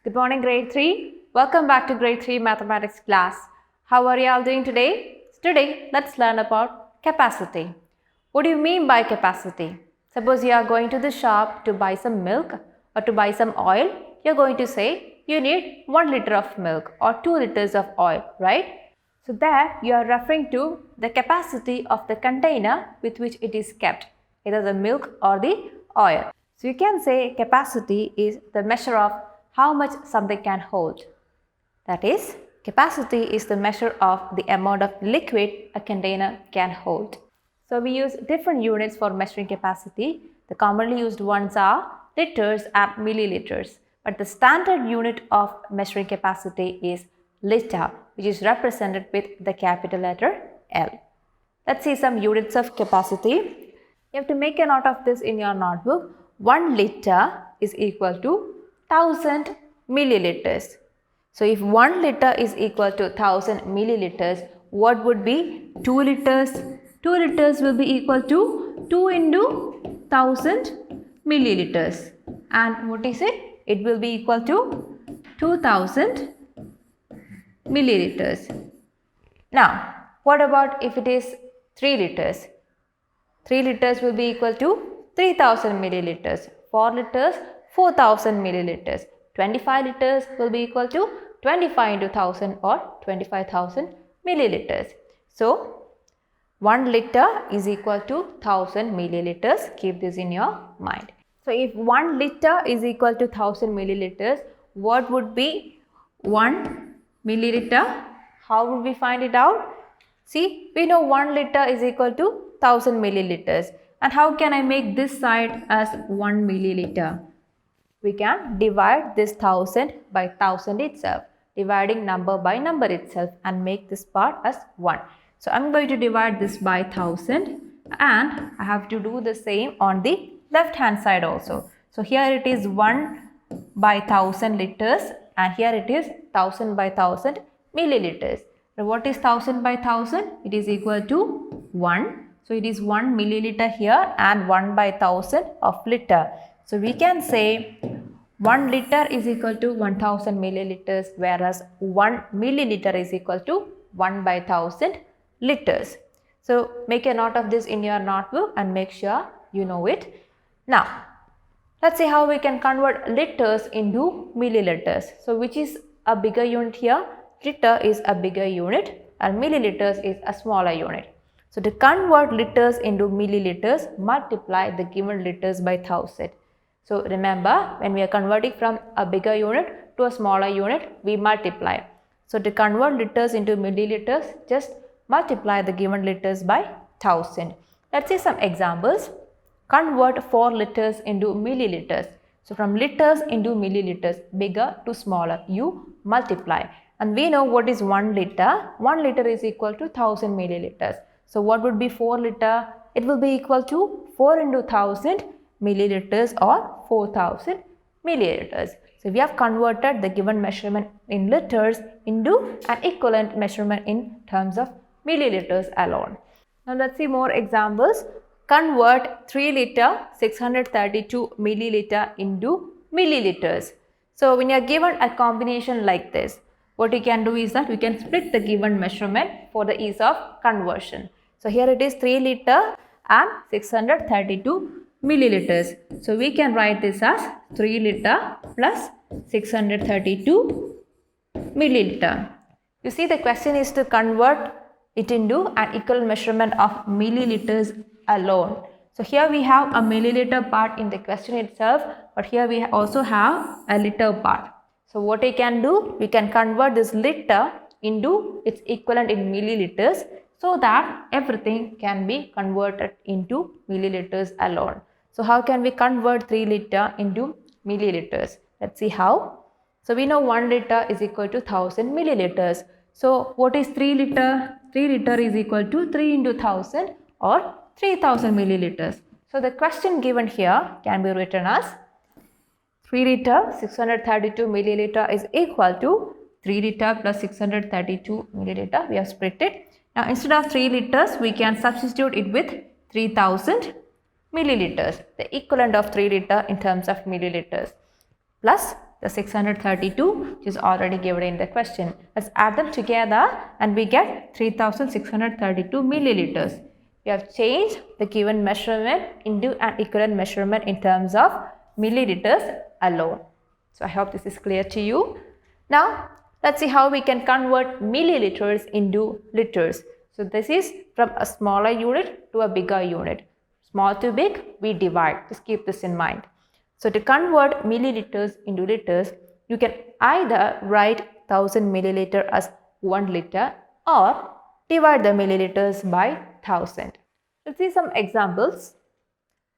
Good morning, grade 3. Welcome back to grade 3 mathematics class. How are you all doing today? Today, let's learn about capacity. What do you mean by capacity? Suppose you are going to the shop to buy some milk or to buy some oil. You're going to say you need 1 liter of milk or 2 liters of oil, right? So there you are referring to the capacity of the container with which it is kept, either the milk or the oil. So you can say capacity is the measure of how much something can hold. That is, capacity is the measure of the amount of liquid a container can hold. So we use different units for measuring capacity. The commonly used ones are liters and milliliters. But the standard unit of measuring capacity is liter, which is represented with the capital letter L. Let's see some units of capacity. You have to make a note of this in your notebook. 1 liter is equal to 1000 milliliters. So if 1 liter is equal to 1000 milliliters, what would be 2 liters? 2 liters will be equal to 2 into 1000 milliliters. And what is it? It will be equal to 2000 milliliters. Now, what about if it is 3 liters? 3 liters will be equal to 3000 milliliters. 4 liters, 4000 milliliters. 25 liters will be equal to 25 into 1000 or 25,000 milliliters. So, 1 liter is equal to 1000 milliliters. Keep this in your mind. So, if 1 liter is equal to 1000 milliliters, what would be 1 milliliter? How would we find it out? See, we know 1 liter is equal to 1000 milliliters. And how can I make this side as 1 milliliter? We can divide this 1000 by 1000 itself, dividing number by number itself, and make this part as 1. So I'm going to divide this by 1000, and I have to do the same on the left hand side also. So here it is 1 by 1000 liters, and here it is 1000 by 1000 milliliters. So what is 1000 by 1000? It is equal to 1. So it is 1 milliliter here and 1 by 1000 of liter. So we can say 1 liter is equal to 1000 milliliters, whereas 1 milliliter is equal to 1 by 1000 liters. So make a note of this in your notebook and make sure you know it. Now, let's see how we can convert liters into milliliters. So which is a bigger unit here? Liter is a bigger unit and milliliters is a smaller unit. So to convert liters into milliliters, multiply the given liters by 1000. So remember, when we are converting from a bigger unit to a smaller unit, we multiply. So to convert liters into milliliters, just multiply the given liters by 1000. Let's see some examples. Convert 4 liters into milliliters. So from liters into milliliters, bigger to smaller, you multiply. And we know what is 1 liter. 1 liter is equal to 1000 milliliters. So what would be 4 liter? It will be equal to 4 into 1000 milliliters or 4000 milliliters. So we have converted the given measurement in liters into an equivalent measurement in terms of milliliters alone. Now let's see more examples. Convert 3 liter 632 milliliter into milliliters. So when you are given a combination like this, what you can do is that we can split the given measurement for the ease of conversion. So here it is 3 liter and 632 milliliters. So we can write this as 3 liter plus 632 milliliter. You see, the question is to convert it into an equal measurement of milliliters alone. So here we have a milliliter part in the question itself, but here we also have a liter part. So what we can do, we can convert this liter into its equivalent in milliliters so that everything can be converted into milliliters alone. So how can we convert 3 liter into milliliters? Let's see how. So we know 1 liter is equal to 1000 milliliters. So what is 3 liter? 3 liter is equal to 3 into 1000 or 3000 milliliters. So the question given here can be written as 3 liter 632 milliliter is equal to 3 liter plus 632 milliliter. We have split it. Now instead of 3 liters, we can substitute it with 3000 milliliters, the equivalent of 3 liter in terms of milliliters, plus the 632 which is already given in the question. Let's add them together and we get 3632 milliliters. We have changed the given measurement into an equivalent measurement in terms of milliliters alone. So I hope this is clear to you. Now let's see how we can convert milliliters into liters. So this is from a smaller unit to a bigger unit. Small to big, we divide. Just keep this in mind. So to convert milliliters into liters, you can either write 1000 milliliter as 1 liter or divide the milliliters by 1000. Let's see some examples.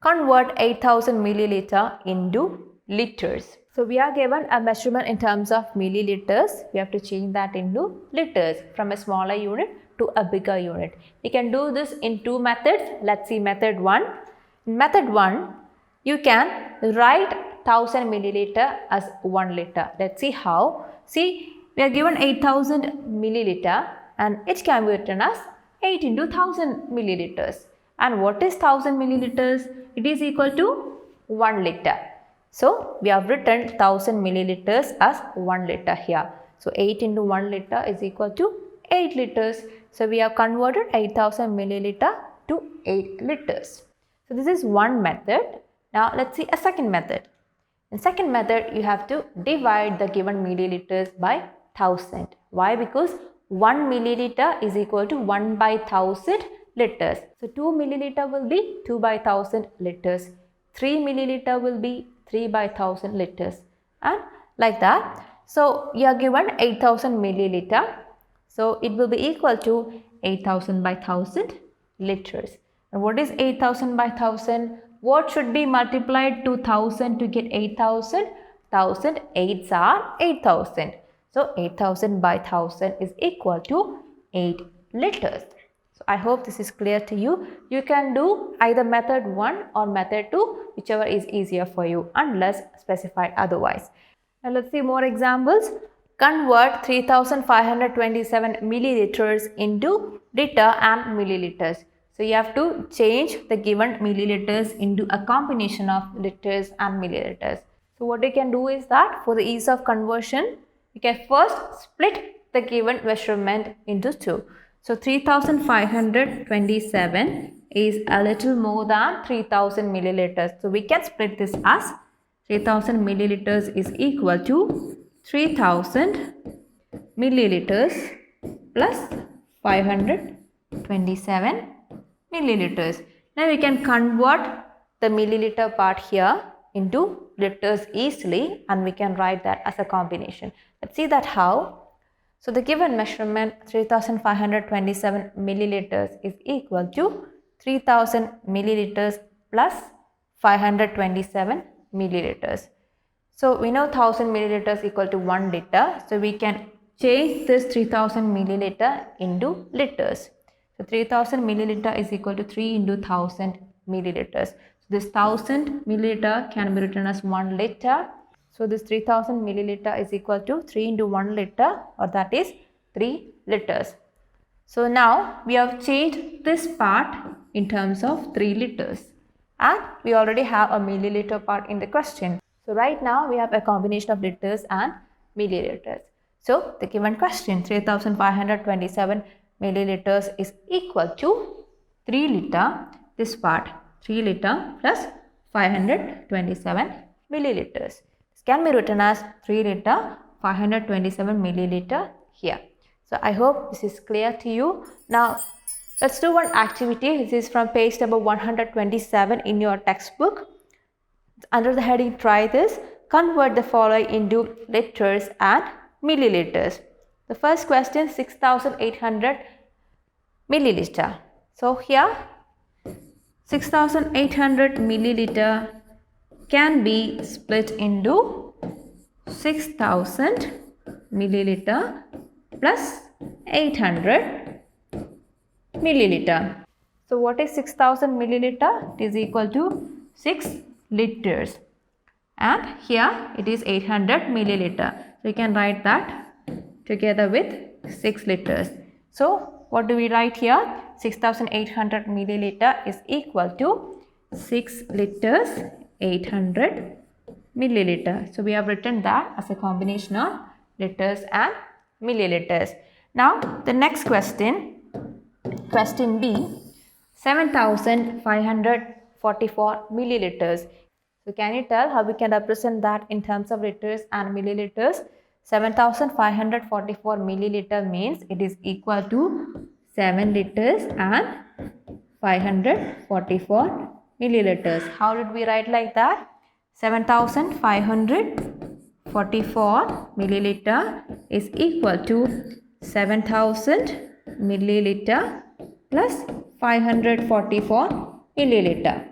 Convert 8000 milliliter into liters. So we are given a measurement in terms of milliliters. We have to change that into liters from a smaller unit to a bigger unit. We can do this in two methods. Let's see method 1. In method 1, you can write 1000 milliliter as 1 liter. Let's see how. See, we are given 8000 milliliter and it can be written as 8 into 1000 milliliters. And what is 1000 milliliters? It is equal to 1 liter. So we have written 1000 milliliters as 1 liter here. So 8 into 1 liter is equal to 8 liters. So we have converted 8000 milliliter to 8 liters. So this is one method. Now let's see a second method. In second method, you have to divide the given milliliters by 1000. Why? Because 1 milliliter is equal to 1 by 1000 liters. So 2 milliliter will be 2 by 1000 liters. 3 milliliter will be 3 by 1000 liters. And like that. So you are given 8000 milliliter. So it will be equal to 8000 by 1000 liters. And what is 8000 by 1000? What should be multiplied to 1000 to get 8000? 1000 8s are 8000. So 8000 by 1000 is equal to 8 liters. So I hope this is clear to you. You can do either method 1 or method 2, whichever is easier for you unless specified otherwise. Now let's see more examples. Convert 3527 milliliters into liter and milliliters. So you have to change the given milliliters into a combination of liters and milliliters. So what you can do is that for the ease of conversion, you can first split the given measurement into two. So 3527 is a little more than 3000 milliliters. So we can split this as 3000 milliliters is equal to 3000 milliliters plus 527 milliliters. Now we can convert the milliliter part here into liters easily and we can write that as a combination. Let's see that how. So the given measurement 3527 milliliters is equal to 3000 milliliters plus 527 milliliters. So we know 1000 milliliters equal to 1 liter. So we can change this 3000 milliliter into liters. So 3000 milliliter is equal to 3 into 1000 milliliters. So this 1000 milliliter can be written as 1 liter. So this 3000 milliliter is equal to 3 into 1 liter, or that is 3 liters. So now we have changed this part in terms of 3 liters. And we already have a milliliter part in the question. So right now we have a combination of liters and milliliters. So the given question 3527 milliliters is equal to 3 liter, this part 3 liter plus 527 milliliters. This can be written as 3 liter 527 milliliter here. So I hope this is clear to you. Now let's do one activity. This is from page number 127 in your textbook. Under the heading try this, convert the following into liters and milliliters. The first question 6800 milliliter. So here 6800 milliliter can be split into 6000 milliliter plus 800 milliliter. So what is 6000 milliliter? It is equal to 6 liters. And here it is 800 milliliter. So you can write that together with 6 liters. So what do we write here? 6800 milliliter is equal to 6 liters 800 milliliter. So we have written that as a combination of liters and milliliters. Now the next question, question B, 7544 milliliters. So can you tell how we can represent that in terms of liters and milliliters? 7544 milliliter means it is equal to 7 liters and 544 milliliters. How did we write like that? 7544 milliliter is equal to 7000 milliliter plus 544 milliliter.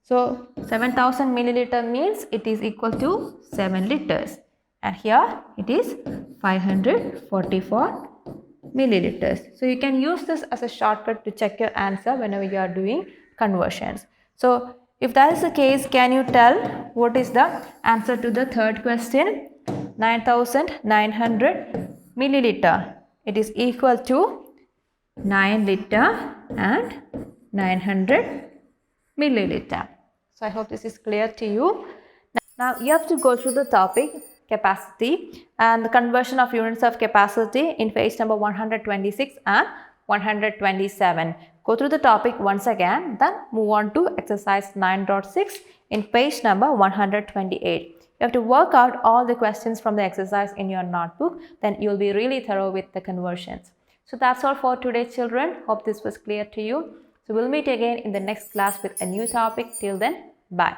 So 7000 milliliter means it is equal to 7 liters, and here it is 544 milliliters. So you can use this as a shortcut to check your answer whenever you are doing conversions. So if that is the case, can you tell what is the answer to the third question? 9900 milliliter. It is equal to 9 liter and 900 milliliter. So I hope this is clear to you. Now you have to go through the topic capacity and the conversion of units of capacity in page number 126 and 127. Go through the topic once again, then move on to exercise 9.6 in page number 128. You have to work out all the questions from the exercise in your notebook, then you will be really thorough with the conversions. So that's all for today, children. Hope this was clear to you. So we'll meet again in the next class with a new topic. Till then, bye.